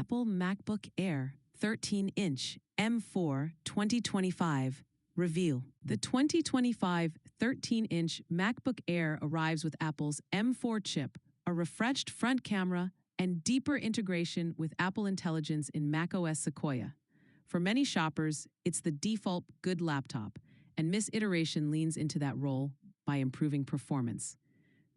Apple MacBook Air 13-inch M4 2025 reveal. The 2025 13-inch MacBook Air arrives with Apple's M4 chip, a refreshed front camera, and deeper integration with Apple Intelligence in macOS Sequoia. For many shoppers, it's the default good laptop, and Miss Iteration leans into that role by improving performance,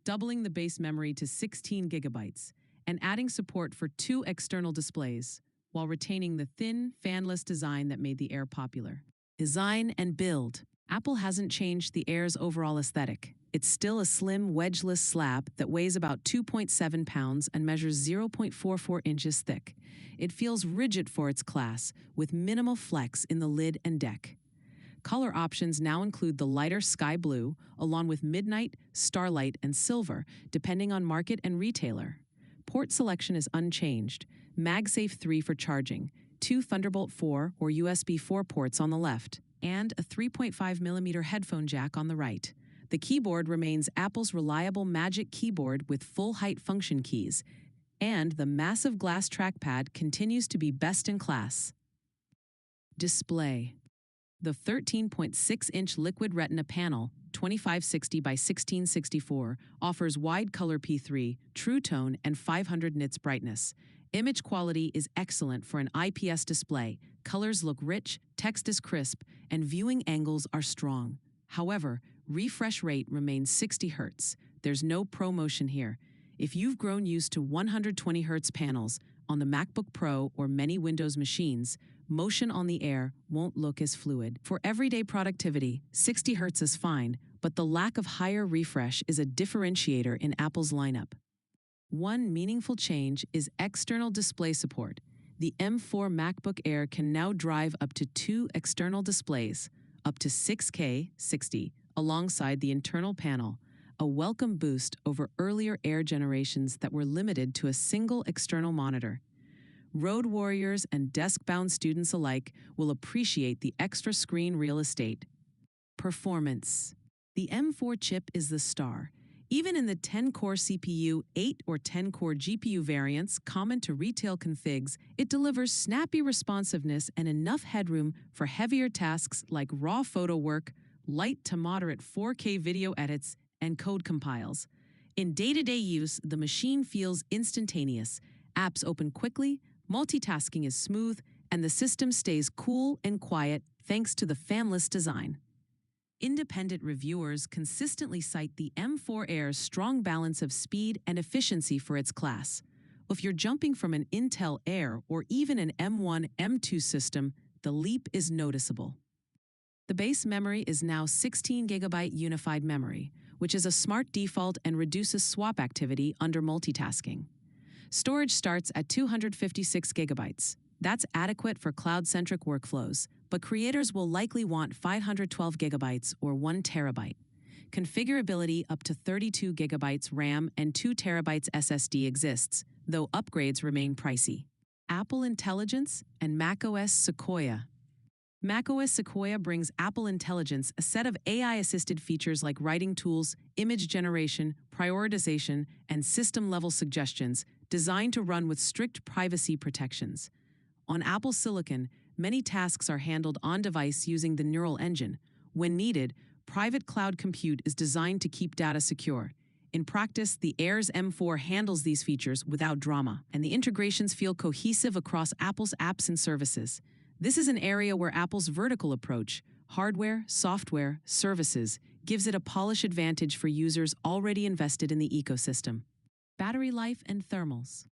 doubling the base memory to 16 gigabytes, and adding support for 2 external displays, while retaining the thin, fanless design that made the Air popular. Design and build. Apple hasn't changed the Air's overall aesthetic. It's still a slim, wedgeless slab that weighs about 2.7 pounds and measures 0.44 inches thick. It feels rigid for its class, with minimal flex in the lid and deck. Color options now include the lighter sky blue, along with midnight, starlight, and silver, depending on market and retailer. Port selection is unchanged. MagSafe 3 for charging, 2 Thunderbolt 4 or USB 4 ports on the left, and a 3.5mm headphone jack on the right. The keyboard remains Apple's reliable Magic Keyboard with full-height function keys, and the massive glass trackpad continues to be best in class. Display. The 13.6-inch liquid Retina panel, 2560 by 1664, offers wide color P3, true tone, and 500 nits brightness. Image quality is excellent for an IPS display. Colors look rich, text is crisp, and viewing angles are strong. However, refresh rate remains 60 Hz. There's no ProMotion here. If you've grown used to 120 Hz panels on the MacBook Pro or many Windows machines, motion on the Air won't look as fluid. For everyday productivity, 60 Hz is fine, but the lack of higher refresh is a differentiator in Apple's lineup. One meaningful change is external display support. The M4 MacBook Air can now drive up to 2 external displays, up to 6K 60, alongside the internal panel, a welcome boost over earlier Air generations that were limited to a single external monitor. Road warriors and desk-bound students alike will appreciate the extra screen real estate. Performance. The M4 chip is the star. Even in the 10-core CPU, 8 or 10-core GPU variants common to retail configs, it delivers snappy responsiveness and enough headroom for heavier tasks like raw photo work, light to moderate 4K video edits, and code compiles. In day-to-day use, the machine feels instantaneous. Apps open quickly, multitasking is smooth, and the system stays cool and quiet thanks to the fanless design. Independent reviewers consistently cite the M4 Air's strong balance of speed and efficiency for its class. If you're jumping from an Intel Air or even an M1, M2 system, the leap is noticeable. The base memory is now 16 GB unified memory, which is a smart default and reduces swap activity under multitasking. Storage starts at 256 GB. That's adequate for cloud-centric workflows, but creators will likely want 512 GB or 1 TB. Configurability up to 32 GB RAM and 2 TB SSD exists, though upgrades remain pricey. Apple Intelligence and macOS Sequoia. macOS Sequoia brings Apple Intelligence, a set of AI-assisted features like writing tools, image generation, prioritization, and system-level suggestions designed to run with strict privacy protections. On Apple Silicon, many tasks are handled on-device using the neural engine. When needed, private cloud compute is designed to keep data secure. In practice, the Air's M4 handles these features without drama, and the integrations feel cohesive across Apple's apps and services. This is an area where Apple's vertical approach, hardware, software, services, gives it a polish advantage for users already invested in the ecosystem. Battery life and thermals.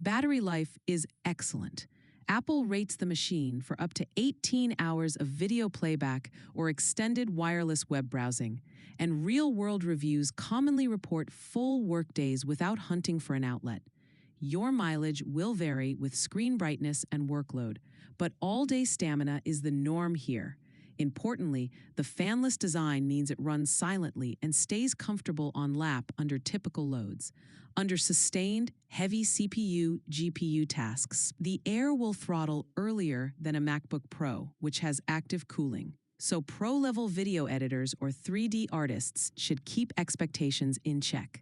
Battery life is excellent. Apple rates the machine for up to 18 hours of video playback or extended wireless web browsing, and real-world reviews commonly report full workdays without hunting for an outlet. Your mileage will vary with screen brightness and workload, but all-day stamina is the norm here. Importantly, the fanless design means it runs silently and stays comfortable on lap under typical loads. Under sustained, heavy CPU, GPU tasks, the Air will throttle earlier than a MacBook Pro, which has active cooling. So pro-level video editors or 3D artists should keep expectations in check.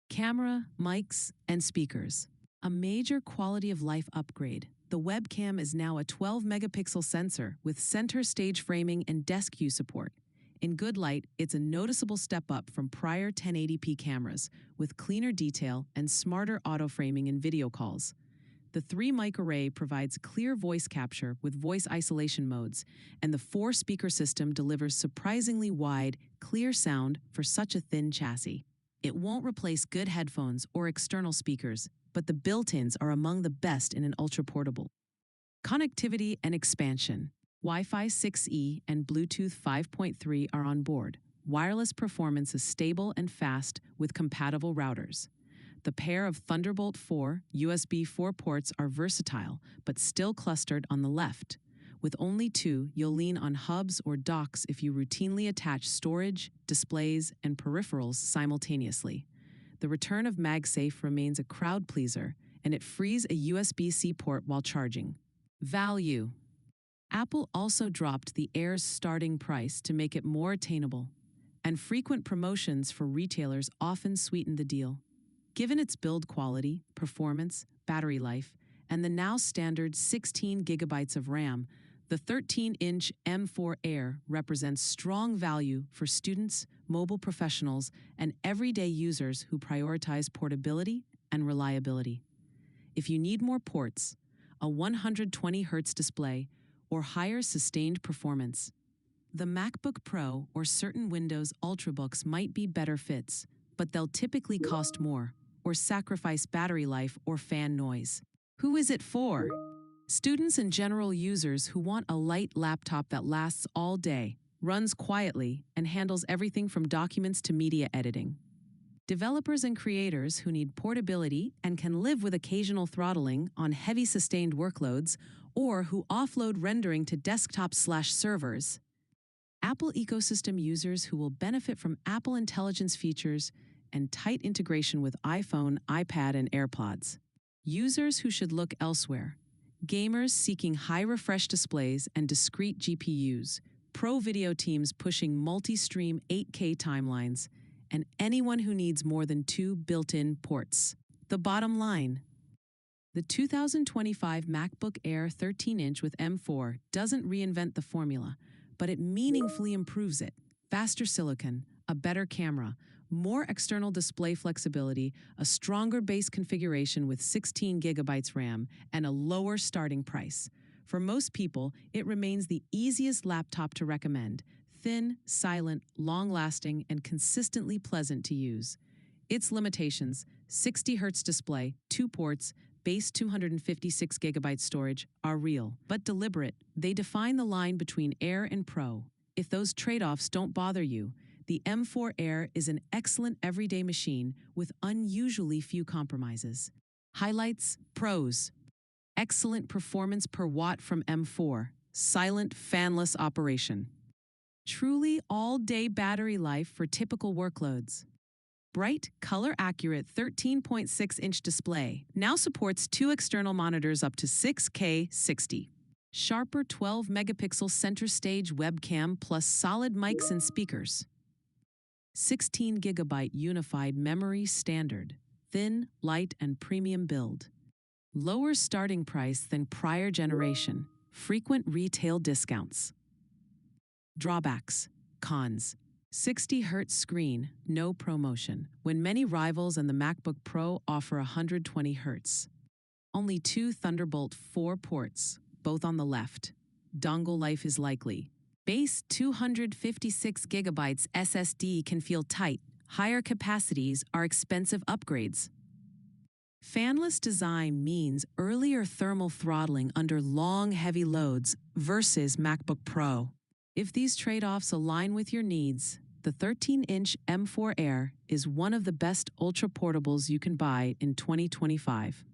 Camera, mics, and speakers. A major quality of life upgrade. The webcam is now a 12-megapixel sensor with center stage framing and desk view support. In good light, it's a noticeable step up from prior 1080p cameras, with cleaner detail and smarter auto-framing in video calls. The 3-mic array provides clear voice capture with voice isolation modes, and the 4-speaker system delivers surprisingly wide, clear sound for such a thin chassis. It won't replace good headphones or external speakers, but the built-ins are among the best in an ultra-portable. Connectivity and expansion. Wi-Fi 6E and Bluetooth 5.3 are on board. Wireless performance is stable and fast with compatible routers. The pair of Thunderbolt 4 USB 4 ports are versatile, but still clustered on the left. With only 2, you'll lean on hubs or docks if you routinely attach storage, displays, and peripherals simultaneously. The return of MagSafe remains a crowd pleaser, and it frees a USB-C port while charging. Value. Apple also dropped the Air's starting price to make it more attainable, and frequent promotions for retailers often sweeten the deal. Given its build quality, performance, battery life, and the now standard 16 gigabytes of RAM, the 13-inch M4 Air represents strong value for students, mobile professionals, and everyday users who prioritize portability and reliability. If you need more ports, a 120 Hz display, or higher sustained performance, the MacBook Pro or certain Windows Ultrabooks might be better fits, but they'll typically cost more or sacrifice battery life or fan noise. Who is it for? Students and general users who want a light laptop that lasts all day, runs quietly, and handles everything from documents to media editing. Developers and creators who need portability and can live with occasional throttling on heavy sustained workloads, or who offload rendering to desktop/servers. Apple ecosystem users who will benefit from Apple Intelligence features and tight integration with iPhone, iPad, and AirPods. Users who should look elsewhere. Gamers seeking high refresh displays and discrete GPUs, pro video teams pushing multi-stream 8K timelines, and anyone who needs more than 2 built-in ports. The bottom line. The 2025 MacBook Air 13-inch with M4 doesn't reinvent the formula, but it meaningfully improves it. Faster silicon, a better camera, more external display flexibility, a stronger base configuration with 16 gigabytes RAM, and a lower starting price. For most people, it remains the easiest laptop to recommend. Thin, silent, long-lasting, and consistently pleasant to use. Its limitations, 60 Hz display, 2 ports, base 256 gigabyte storage, are real, but deliberate. They define the line between Air and Pro. If those trade-offs don't bother you, the M4 Air is an excellent everyday machine with unusually few compromises. Highlights, pros. Excellent performance per watt from M4, silent, fanless operation. Truly all-day battery life for typical workloads. Bright, color-accurate 13.6-inch display now supports 2 external monitors up to 6K 60. Sharper 12-megapixel center stage webcam plus solid mics and speakers. 16 gigabyte unified memory standard. Thin, light, and premium build. Lower starting price than prior generation. Frequent retail discounts. Drawbacks. Cons. 60 Hz screen, no ProMotion, when many rivals and the MacBook Pro offer 120 Hz. Only 2 Thunderbolt 4 ports, both on the left. Dongle life is likely. Base 256 gigabytes SSD can feel tight. Higher capacities are expensive upgrades. Fanless design means earlier thermal throttling under long, heavy loads versus MacBook Pro. If these trade-offs align with your needs, the 13-inch M4 Air is one of the best ultra-portables you can buy in 2025.